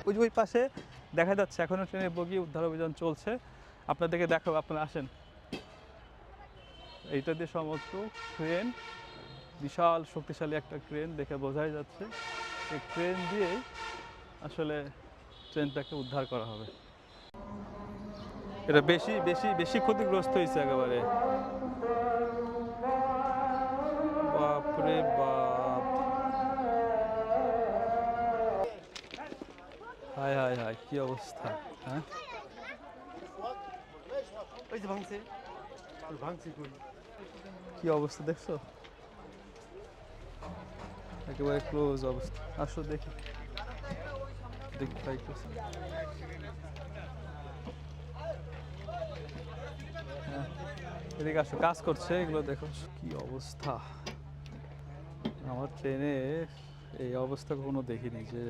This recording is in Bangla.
ওই যে ওই পাশে দেখা যাচ্ছে এখনও ট্রেনের বগি উদ্ধার অভিযান চলছে, আপনাদেরকে দেখাবো, আপনারা আসেন। এইটা দিয়ে সমস্ত ক্রেন, বিশাল শক্তিশালী একটা ক্রেন দেখে বোঝাই যাচ্ছে। এই ক্রেন দিয়েই আসলে ট্রেনটাকে উদ্ধার করা হবে। এটা বেশি বেশি বেশি ক্ষতিগ্রস্ত হয়েছে একেবারে, বাপরে বাপ, হায় হায় হায়, কি অবস্থা! হ্যাঁ, কি অবস্থা দেখছো, একেবারে ক্লোজ অবস্থা। আসো দেখি, দেখি পাইতেছি। হ্যাঁ, এদিকে আসো, কাজ করছে এগুলো দেখো, কি অবস্থা। আমার ট্রেনে এই অবস্থা কখনো দেখিনি, যে